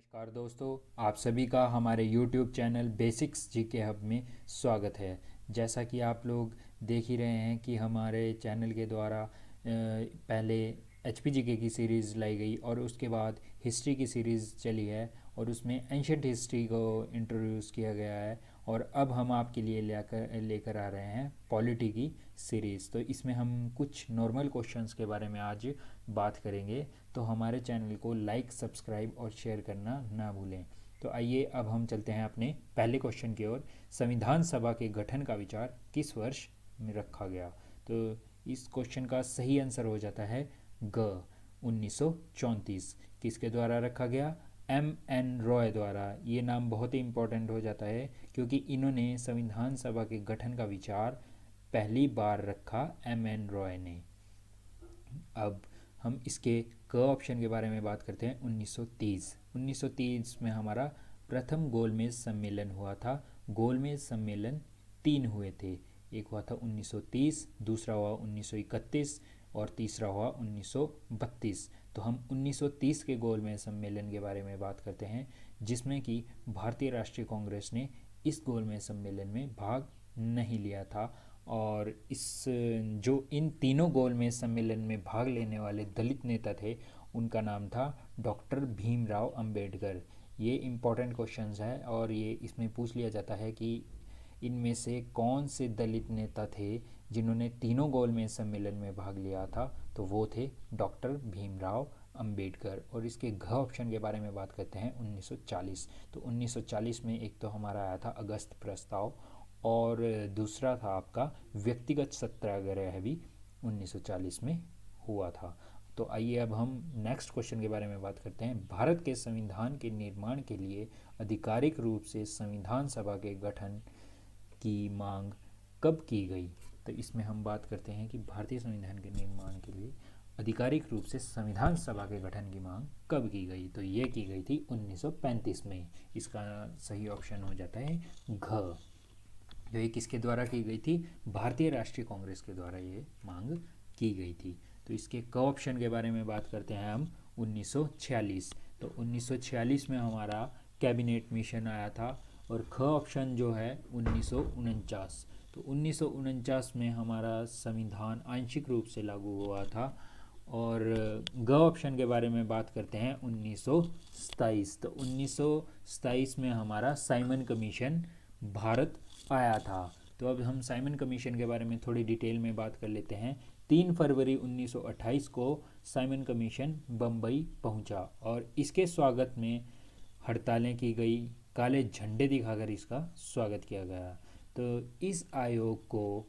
नमस्कार दोस्तों, आप सभी का हमारे YouTube channel basics GK hub में स्वागत है। जैसा कि आप लोग देख ही रहे हैं कि हमारे चैनल के द्वारा पहले HPGK की सीरीज़ लाई गई और उसके बाद हिस्ट्री की सीरीज़ चली है और उसमें एंशंट हिस्ट्री को इंट्रोड्यूस किया गया है। और अब हम आपके लिए लेकर आ रहे हैं पॉलिटी की सीरीज़। तो इसमें हम कुछ नॉर्मल क्वेश्चंस के बारे में आज बात करेंगे। तो हमारे चैनल को लाइक, सब्सक्राइब और शेयर करना ना भूलें। तो आइए अब हम चलते हैं अपने पहले क्वेश्चन की ओर। संविधान सभा के गठन का विचार किस वर्ष में रखा गया? तो इस क्वेश्चन का सही आंसर हो जाता है ग 1934। किसके द्वारा रखा गया? M.N. रॉय द्वारा। ये नाम बहुत ही इम्पोर्टेंट हो जाता है क्योंकि इन्होंने संविधान सभा के गठन का विचार पहली बार रखा M.N. रॉय ने। अब हम इसके क ऑप्शन के बारे में बात करते हैं। 1930 में हमारा प्रथम गोलमेज सम्मेलन हुआ था। गोलमेज सम्मेलन 3 हुए थे। एक हुआ था 1930, दूसरा हुआ 1931 और तीसरा हुआ 1932। तो हम 1930 के गोलमेज सम्मेलन के बारे में बात करते हैं, जिसमें कि भारतीय राष्ट्रीय कांग्रेस ने इस गोलमेज सम्मेलन में भाग नहीं लिया था। और जो इन तीनों गोलमेज सम्मेलन में भाग लेने वाले दलित नेता थे, उनका नाम था डॉक्टर भीमराव अंबेडकर। ये इम्पोर्टेंट क्वेश्चंस है और ये इसमें पूछ लिया जाता है कि इनमें से कौन से दलित नेता थे जिन्होंने तीनों गोलमेज सम्मेलन में भाग लिया था? तो वो थे डॉक्टर भीमराव अंबेडकर। और इसके घ ऑप्शन के बारे में बात करते हैं 1940। तो 1940 में एक तो हमारा आया था अगस्त प्रस्ताव और दूसरा था आपका व्यक्तिगत सत्याग्रह भी 1940 में हुआ था। तो आइए अब हम नेक्स्ट क्वेश्चन के बारे में बात करते हैं। भारत के संविधान के निर्माण के लिए आधिकारिक रूप से संविधान सभा के गठन की मांग कब की गई? तो इसमें हम बात करते हैं कि भारतीय संविधान के निर्माण के लिए आधिकारिक रूप से संविधान सभा के गठन की मांग कब की गई? तो ये की गई थी 1935 में। इसका सही ऑप्शन हो जाता है घ। जो ये किसके द्वारा की गई थी? भारतीय राष्ट्रीय कांग्रेस के द्वारा ये मांग की गई थी। तो इसके क ऑप्शन के बारे में बात करते हैं हम 1946। तो 1946 में हमारा कैबिनेट मिशन आया था। और ख ऑप्शन जो है 1949। तो 1949 में हमारा संविधान आंशिक रूप से लागू हुआ था। और ग ऑप्शन के बारे में बात करते हैं 1927। तो 1927 में हमारा साइमन कमीशन भारत आया था। तो अब हम साइमन कमीशन के बारे में थोड़ी डिटेल में बात कर लेते हैं। 3 फरवरी 1928 को साइमन कमीशन बम्बई पहुंचा और इसके स्वागत में हड़तालें की गई, काले झंडे दिखाकर इसका स्वागत किया गया। तो इस आयोग को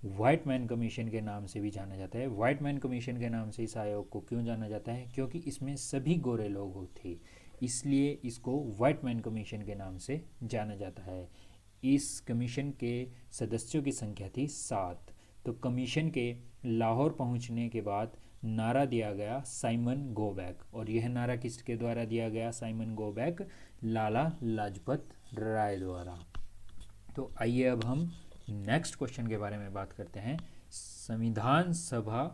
व्हाइट मैन कमीशन के नाम से भी जाना जाता है। व्हाइट मैन कमीशन के नाम से इस आयोग को क्यों जाना जाता है? क्योंकि इसमें सभी गोरे लोग थे, इसलिए इसको व्हाइट मैन कमीशन के नाम से जाना जाता है। इस कमीशन के सदस्यों की संख्या थी 7। तो कमीशन के लाहौर पहुंचने के बाद नारा दिया गया साइमन गो बैक। और यह नारा किसके द्वारा दिया गया? Simon go back Lala Lajpat Rai द्वारा। तो आइए अब हम नेक्स्ट क्वेश्चन के बारे में बात करते हैं। संविधान सभा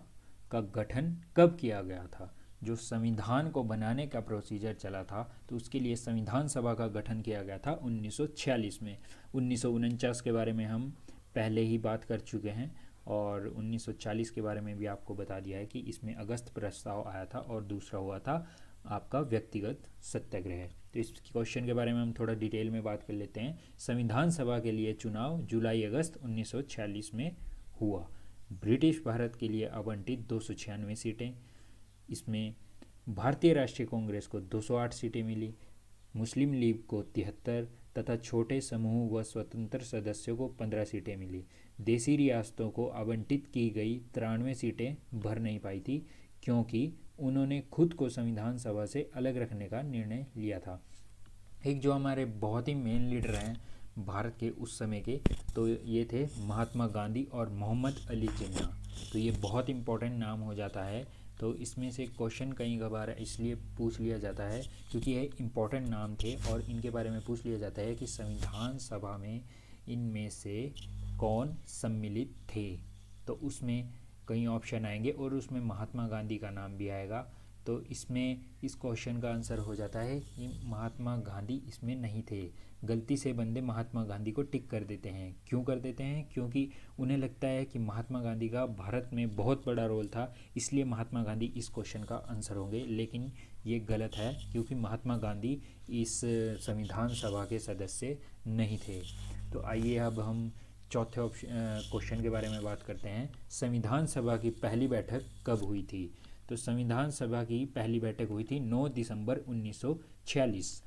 का गठन कब किया गया था? जो संविधान को बनाने का प्रोसीजर चला था, तो उसके लिए संविधान सभा का गठन किया गया था 1946 में। 1949 के बारे में हम पहले ही बात कर चुके हैं और 1940 के बारे में भी आपको बता दिया है कि इसमें अगस्त प्रस्ताव आया था और दूसरा हुआ था आपका व्यक्तिगत सत्याग्रह। तो इस क्वेश्चन के बारे में हम थोड़ा डिटेल में बात कर लेते हैं। संविधान सभा के लिए चुनाव जुलाई अगस्त 1946 में हुआ। ब्रिटिश भारत के लिए आवंटित 296 सीटें। इसमें भारतीय राष्ट्रीय कांग्रेस को 208 सीटें मिली, मुस्लिम लीग को 73 तथा छोटे समूह व स्वतंत्र सदस्यों को 15 सीटें मिली। देसी रियासतों को आवंटित की गई 93 सीटें भर नहीं पाई थी क्योंकि उन्होंने खुद को संविधान सभा से अलग रखने का निर्णय लिया था। एक जो हमारे बहुत ही मेन लीडर हैं भारत के उस समय के, तो ये थे महात्मा गांधी और मोहम्मद अली जिन्ना। तो ये बहुत इंपॉर्टेंट नाम हो जाता है। तो इसमें से क्वेश्चन कई बार इसलिए पूछ लिया जाता है क्योंकि ये इम्पोर्टेंट नाम थे और इनके बारे में पूछ लिया जाता है कि संविधान सभा में इनमें से कौन सम्मिलित थे। तो उसमें कई ऑप्शन आएंगे और उसमें महात्मा गांधी का नाम भी आएगा, तो इसमें इस क्वेश्चन का आंसर हो जाता है कि महात्मा गांधी इसमें नहीं थे। गलती से बंदे महात्मा गांधी को टिक कर देते हैं। क्यों कर देते हैं? क्योंकि उन्हें लगता है कि महात्मा गांधी का भारत में बहुत बड़ा रोल था, इसलिए महात्मा गांधी इस क्वेश्चन का आंसर होंगे। लेकिन ये गलत है, क्योंकि महात्मा गांधी इस संविधान सभा के सदस्य नहीं थे। तो आइए अब हम चौथे क्वेश्चन के बारे में बात करते हैं। संविधान सभा की पहली बैठक कब हुई थी? तो संविधान सभा की पहली बैठक हुई थी 9 दिसंबर 1946।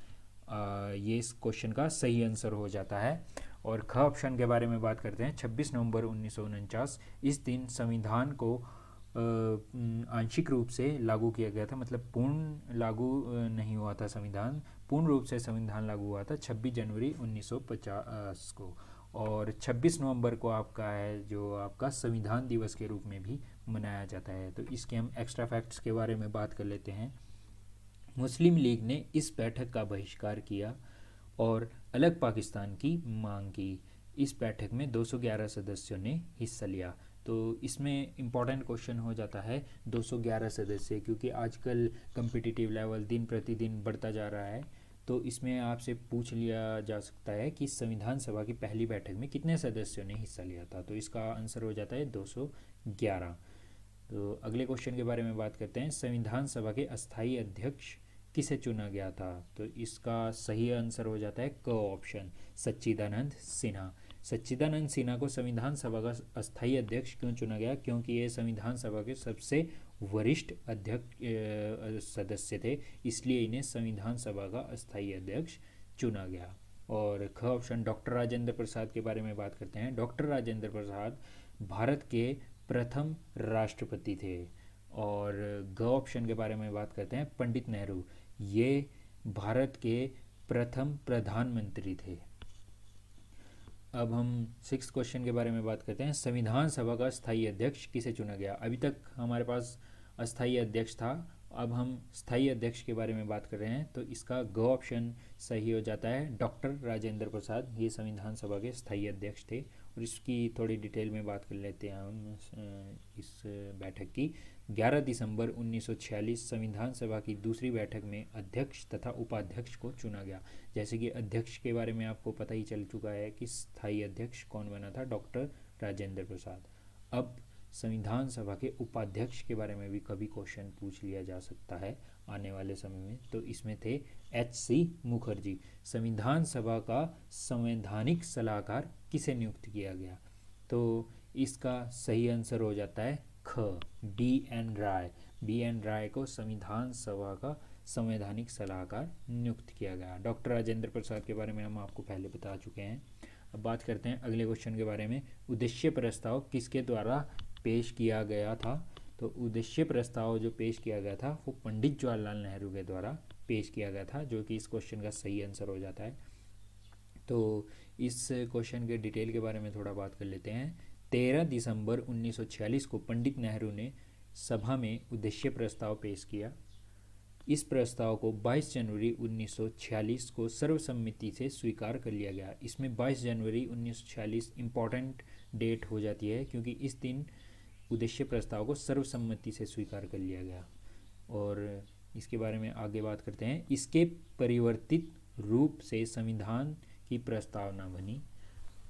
ये इस क्वेश्चन का सही आंसर हो जाता है। और ख ऑप्शन के बारे में बात करते हैं। 26 नवंबर 1949, इस दिन संविधान को आंशिक रूप से लागू किया गया था, मतलब पूर्ण लागू नहीं हुआ था संविधान। पूर्ण रूप से संविधान लागू हुआ था 26 जनवरी 1950 को। और 26 नवंबर को आपका है जो आपका संविधान दिवस के रूप में भी मनाया जाता है। तो इसके हम एक्स्ट्रा फैक्ट्स के बारे में बात कर लेते हैं। मुस्लिम लीग ने इस बैठक का बहिष्कार किया और अलग पाकिस्तान की मांग की। इस बैठक में 211 सदस्यों ने हिस्सा लिया। तो इसमें इम्पॉर्टेंट क्वेश्चन हो जाता है 211 सदस्य, क्योंकि आजकल कम्पिटिटिव लेवल दिन प्रतिदिन बढ़ता जा रहा है। तो इसमें आपसे पूछ लिया जा सकता है कि संविधान सभा की पहली बैठक में कितने सदस्यों ने हिस्सा लिया था। तो इसका आंसर हो जाता है 211। तो अगले क्वेश्चन के बारे में बात करते हैं। संविधान सभा के अस्थायी अध्यक्ष किसे चुना गया था? तो इसका सही आंसर हो जाता है क ऑप्शन, सच्चिदानंद सिन्हा। सच्चिदानंद सिन्हा को संविधान सभा का अस्थायी अध्यक्ष क्यों चुना गया? क्योंकि ये संविधान सभा के सबसे वरिष्ठ अध्यक्ष सदस्य थे, इसलिए इन्हें संविधान सभा का अस्थायी अध्यक्ष चुना गया। और ख ऑप्शन, डॉक्टर राजेंद्र प्रसाद के बारे में बात करते हैं। डॉक्टर राजेंद्र प्रसाद भारत के प्रथम राष्ट्रपति थे। और ग ऑप्शन के बारे में बात करते हैं। पंडित नेहरू, ये भारत के प्रथम प्रधानमंत्री थे। अब हम 6 क्वेश्चन के बारे में बात करते हैं। संविधान सभा का स्थायी अध्यक्ष किसे चुना गया? अभी तक हमारे पास अस्थायी अध्यक्ष था, अब हम स्थायी अध्यक्ष के बारे में बात कर रहे हैं। तो इसका ग ऑप्शन सही हो जाता है, डॉक्टर राजेंद्र प्रसाद ये संविधान सभा के स्थायी अध्यक्ष थे। और इसकी थोड़ी डिटेल में बात कर लेते हैं हम इस बैठक की। 11 दिसंबर 1946 संविधान सभा की दूसरी बैठक में अध्यक्ष तथा उपाध्यक्ष को चुना गया। जैसे कि अध्यक्ष के बारे में आपको पता ही चल चुका है कि स्थायी अध्यक्ष कौन बना था, डॉक्टर राजेंद्र प्रसाद। अब संविधान सभा के उपाध्यक्ष के बारे में भी कभी क्वेश्चन पूछ लिया जा सकता है आने वाले समय में। तो इसमें थे H.C. मुखर्जी। संविधान सभा का संवैधानिक सलाहकार किसे नियुक्त किया गया? तो इसका सही आंसर हो जाता है ख, B.N. राय। B.N. राय को संविधान सभा का संवैधानिक सलाहकार नियुक्त किया गया। डॉक्टर राजेंद्र प्रसाद के बारे में हम आपको पहले बता चुके हैं। अब बात करते हैं अगले क्वेश्चन के बारे में। उद्देश्य प्रस्ताव किसके द्वारा पेश किया गया था? तो उद्देश्य प्रस्ताव जो पेश किया गया था वो पंडित जवाहरलाल नेहरू के द्वारा पेश किया गया था, जो कि इस क्वेश्चन का सही आंसर हो जाता है। तो इस क्वेश्चन के डिटेल के बारे में थोड़ा बात कर लेते हैं। 13 दिसंबर 1946 को पंडित नेहरू ने सभा में उद्देश्य प्रस्ताव पेश किया। इस प्रस्ताव को 22 जनवरी 1946 को सर्वसम्मति से स्वीकार कर लिया गया। इसमें 22 जनवरी 1946 इम्पॉर्टेंट डेट हो जाती है, क्योंकि इस दिन उद्देश्य प्रस्ताव को सर्वसम्मति से स्वीकार कर लिया गया। और इसके बारे में आगे बात करते हैं। इसके परिवर्तित रूप से संविधान की प्रस्तावना बनी।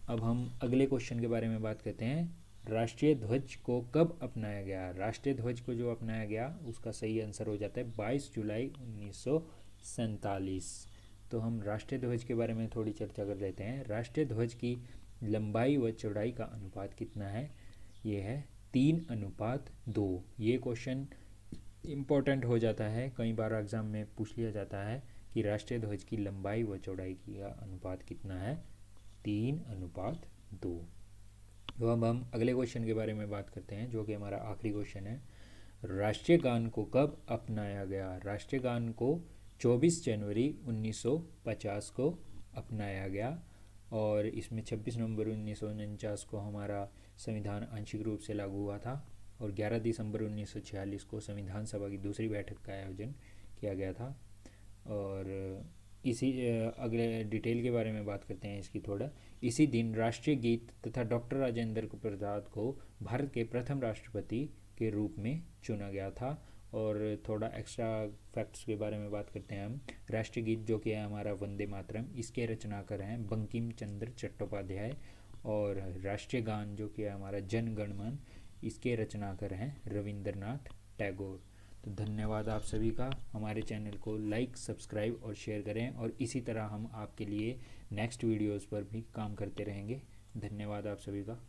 अब हम अगले क्वेश्चन के बारे में बात करते हैं। राष्ट्रीय ध्वज को कब अपनाया गया? राष्ट्रीय ध्वज को जो अपनाया गया उसका सही आंसर हो जाता है 22 जुलाई 1947। तो हम राष्ट्रीय ध्वज के बारे में थोड़ी चर्चा कर लेते हैं। राष्ट्रीय ध्वज की लंबाई व चौड़ाई का अनुपात कितना है? ये है 3:2। ये क्वेश्चन इम्पोर्टेंट हो जाता है, कई बार एग्जाम में पूछ लिया जाता है कि राष्ट्रीय ध्वज की लंबाई व चौड़ाई का अनुपात कितना है? 3:2। तो अब हम अगले क्वेश्चन के बारे में बात करते हैं, जो कि हमारा आखिरी क्वेश्चन है। राष्ट्रीय गान को कब अपनाया गया? राष्ट्रीय गान को 24 जनवरी 1950 को अपनाया गया। और इसमें 26 नवंबर 1949 को हमारा संविधान आंशिक रूप से लागू हुआ था। और 11 दिसंबर 1946 को संविधान सभा की दूसरी बैठक का आयोजन किया गया था। और इसी अगले डिटेल के बारे में बात करते हैं इसकी थोड़ा। इसी दिन राष्ट्रीय गीत तथा डॉक्टर राजेंद्र प्रसाद को भारत के प्रथम राष्ट्रपति के रूप में चुना गया था। और थोड़ा एक्स्ट्रा फैक्ट्स के बारे में बात करते हैं हम। राष्ट्रीय गीत जो कि है हमारा वंदे मातरम, इसके रचनाकार हैं बंकिम चंद्र चट्टोपाध्याय। और राष्ट्रीय गान जो कि है हमारा जन गण मन, इसके रचनाकार हैं रविंद्रनाथ टैगोर। तो धन्यवाद आप सभी का। हमारे चैनल को लाइक, सब्सक्राइब और शेयर करें, और इसी तरह हम आपके लिए नेक्स्ट वीडियोस पर भी काम करते रहेंगे। धन्यवाद आप सभी का।